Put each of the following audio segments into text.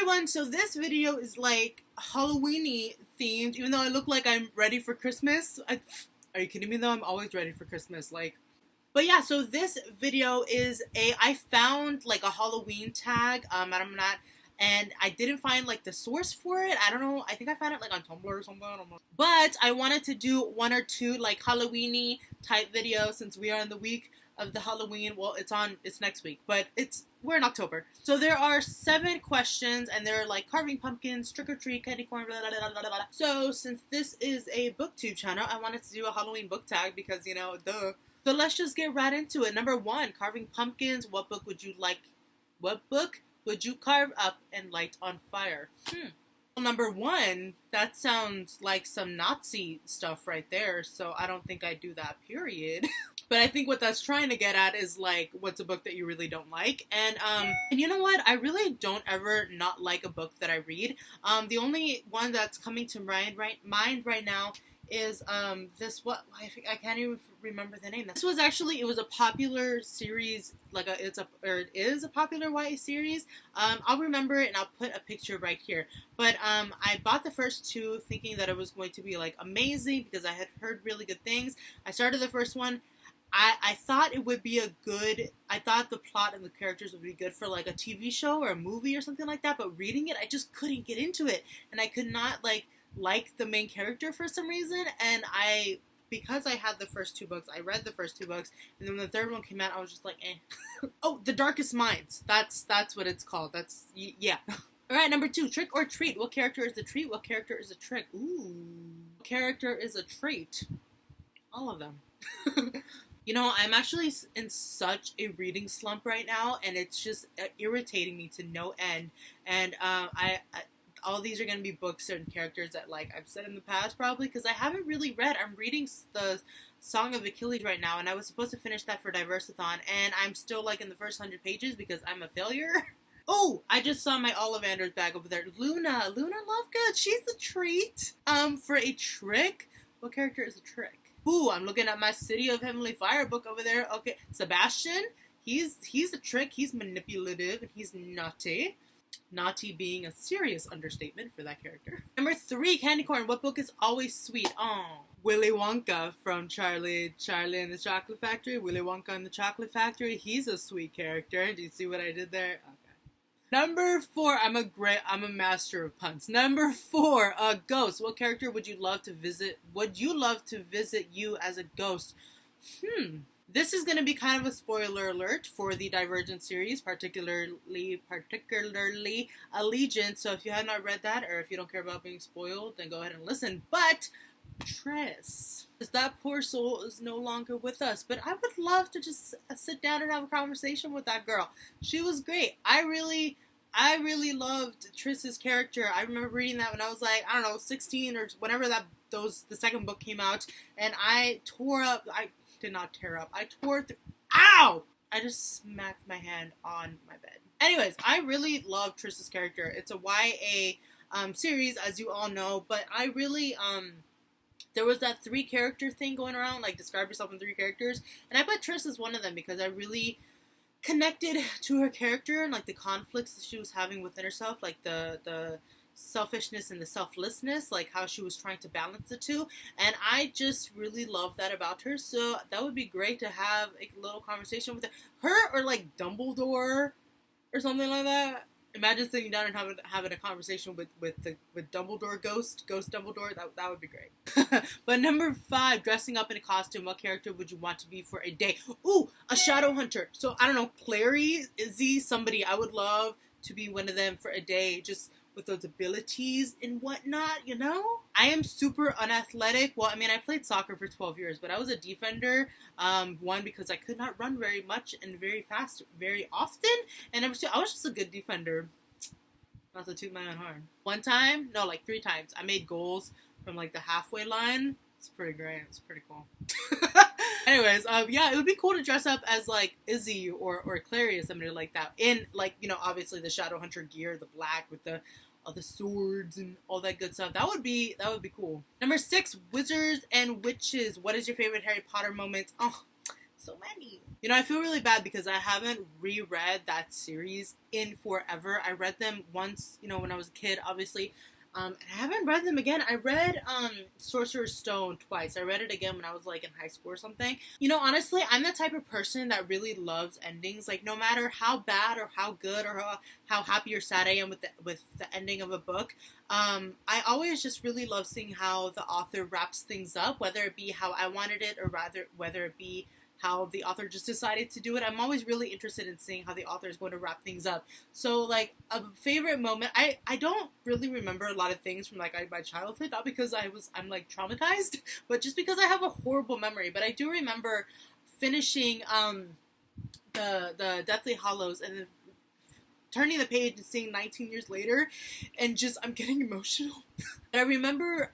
everyone, so this video is like Halloween-y themed, even though I look like I'm ready for Christmas. Are you kidding me though? I'm always ready for Christmas, like. But yeah, so this video is I found like a Halloween tag, and I didn't find like the source for it. I don't know, I think I found it like on Tumblr or something, I don't know. But I wanted to do one or two like Halloween-y type videos since we are in the week of the Halloween. Well, it's next week, but we're in October. So there are 7 questions, and they're like carving pumpkins, trick or treat, candy corn, blah, blah, blah, blah, blah. So since this is a booktube channel, I wanted to do a Halloween book tag because, you know, duh. So let's just get right into it. Number 1, carving pumpkins. What book would you carve up and light on fire? Well, number 1, that sounds like some Nazi stuff right there, so I don't think I'd do that, period. But I think what that's trying to get at is, like, what's a book that you really don't like? And you know what? I really don't ever not like a book that I read. The only one that's coming to mind right now is, I can't even remember the name. This was actually, it was a popular series, it is a popular YA series. I'll remember it and I'll put a picture right here. But, I bought the first 2 thinking that it was going to be, like, amazing because I had heard really good things. I started the first one. I thought it would be I thought the plot and the characters would be good for like a TV show or a movie or something like that, but reading it, I just couldn't get into it, and I could not like the main character for some reason, and because I had the first 2 books, I read the first 2 books, and then when the 3rd one came out, I was just like, eh. Oh, The Darkest Minds, that's what it's called, yeah. Alright, number 2, trick or treat. What character is the treat? What character is a trick? Ooh. What character is a treat? All of them. You know, I'm actually in such a reading slump right now, and it's just irritating me to no end. And all these are going to be books and characters that, like, I've said in the past probably, because I haven't really read. I'm reading the Song of Achilles right now, and I was supposed to finish that for Diversathon, and I'm still, like, in the first 100 pages because I'm a failure. Oh, I just saw my Ollivander's bag over there. Luna Lovegood, she's a treat. For a trick, what character is a trick? Ooh, I'm looking at my City of Heavenly Fire book over there. Okay, Sebastian, he's a trick. He's manipulative and he's naughty. Naughty being a serious understatement for that character. Number 3, candy corn. What book is always sweet? Oh, Willy Wonka from Charlie and the Chocolate Factory. Willy Wonka and the Chocolate Factory. He's a sweet character. Do you see what I did there? Okay. Number 4, I'm a master of puns. Number 4, a ghost. What character would you love to visit? Would you love to visit you as a ghost? This is going to be kind of a spoiler alert for the Divergent series, particularly Allegiance. So if you have not read that, or if you don't care about being spoiled, then go ahead and listen. But Triss, that poor soul is no longer with us, but I would love to just sit down and have a conversation with that girl. She was great. I really loved Triss's character. I remember reading that when I was like, I don't know, 16 or whenever the 2nd book came out, and I did not tear up. I tore through. Ow! I just smacked my hand on my bed. Anyways, I really love Triss's character. It's a YA series, as you all know, but I really there was that 3 character thing going around, like describe yourself in 3 characters, and I put Triss as one of them because I really connected to her character and like the conflicts that she was having within herself, like the selfishness and the selflessness, like how she was trying to balance the 2, and I just really love that about her. So that would be great to have a little conversation with her or like Dumbledore or something like that. Imagine sitting down and having a conversation with Dumbledore, ghost Dumbledore. That would be great. But number 5, dressing up in a costume. What character would you want to be for a day? Ooh, a shadow hunter. So I don't know, Clary, Izzy, somebody. I would love to be one of them for a day, just with those abilities and whatnot, you know? I am super unathletic. Well, I mean, I played soccer for 12 years, but I was a defender, one, because I could not run very much and very fast very often, and I was just a good defender. Not to toot my own horn. 1 time, no, like 3 times, I made goals from like the halfway line. It's pretty great. It's pretty cool. Anyways, yeah, it would be cool to dress up as like Izzy or Clary or somebody like that. In like, you know, obviously the Shadowhunter gear, the black with all the swords and all that good stuff. That would be cool. Number 6, wizards and witches. What is your favorite Harry Potter moment? Oh, so many. You know, I feel really bad because I haven't reread that series in forever. I read them once, you know, when I was a kid, obviously. And I haven't read them again. I read Sorcerer's Stone twice. I read it again when I was like in high school or something. You know, honestly, I'm the type of person that really loves endings. Like, no matter how bad or how good or how happy or sad I am with the ending of a book, I always just really love seeing how the author wraps things up, whether it be how I wanted it or rather whether it be how the author just decided to do it. I'm always really interested in seeing how the author is going to wrap things up. So, like, a favorite moment, I don't really remember a lot of things from, like, my childhood, not because I'm, like, traumatized, but just because I have a horrible memory. But I do remember finishing, the Deathly Hallows and then turning the page and seeing 19 years later, and just, I'm getting emotional. I remember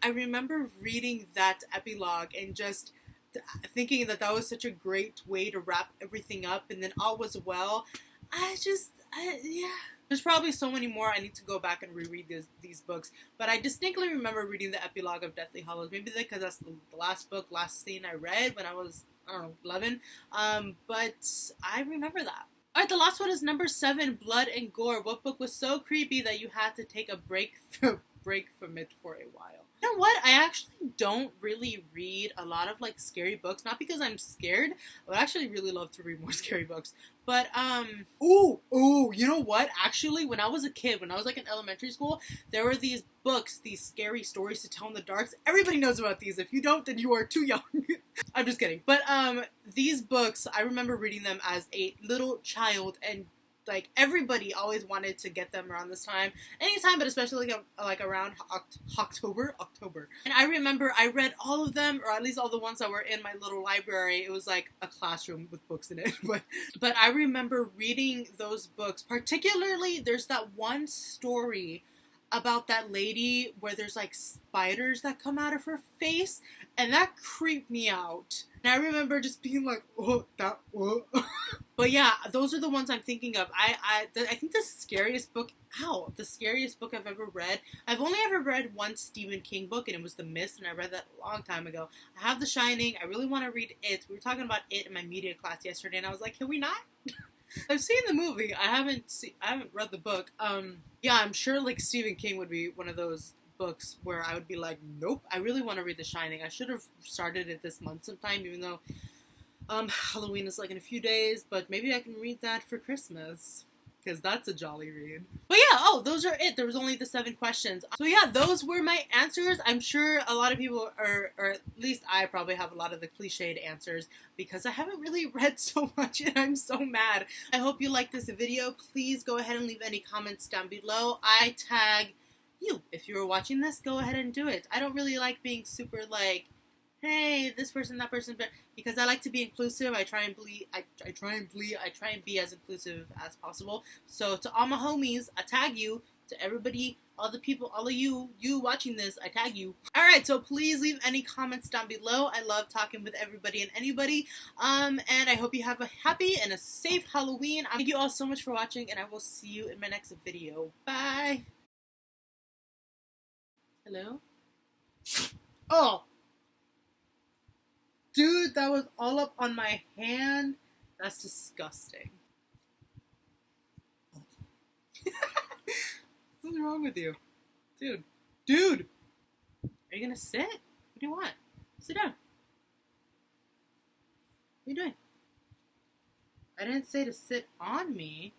reading that epilogue and just thinking that was such a great way to wrap everything up, and then all was well. Yeah. There's probably so many more. I need to go back and reread these books, but I distinctly remember reading the epilogue of Deathly Hallows. Maybe because that's the last scene I read when I was, I don't know, 11. But I remember that. All right, the last one is number 7, Blood and Gore. What book was so creepy that you had to take a break from it for a while? You know what? I actually don't really read a lot of, like, scary books. Not because I'm scared. I would actually really love to read more scary books. But, you know what? Actually, when I was a kid, when I was, like, in elementary school, there were these books, these scary stories to tell in the dark. Everybody knows about these. If you don't, then you are too young. I'm just kidding. But, these books, I remember reading them as a little child, and like, everybody always wanted to get them around this time. Anytime, but especially like around October. And I remember I read all of them, or at least all the ones that were in my little library. It was like a classroom with books in it. But I remember reading those books. Particularly, there's that one story about that lady where there's like spiders that come out of her face, and that creeped me out. And I remember just being like, oh. But yeah, those are the ones I'm thinking of. I think the scariest book I've ever read. I've only ever read one Stephen King book, and it was The Mist, and I read that a long time ago. I have The Shining. I really want to read It. We were talking about It in my media class yesterday, and I was like, can we not? I've seen the movie. I haven't read the book. Yeah, I'm sure like Stephen King would be one of those books where I would be like, nope, I really want to read The Shining. I should have started it this month sometime, even though Halloween is like in a few days, but maybe I can read that for Christmas, because that's a jolly read. But yeah, those are it. There was only the 7 questions. So yeah, those were my answers. I'm sure a lot of people or at least I probably have a lot of the cliched answers because I haven't really read so much and I'm so mad. I hope you like this video. Please go ahead and leave any comments down below. I tag you. If you were watching this, go ahead and do it. I don't really like being super like, hey, this person, that person, but because I like to be inclusive, I try and be as inclusive as possible. So to all my homies, I tag you. To everybody, all the people, all of you watching this, I tag you. Alright, so please leave any comments down below. I love talking with everybody and anybody. And I hope you have a happy and a safe Halloween. Thank you all so much for watching, and I will see you in my next video. Bye! Hello? Oh! Dude, that was all up on my hand. That's disgusting. What's wrong with you? Dude. Dude! Are you gonna sit? What do you want? Sit down. What are you doing? I didn't say to sit on me.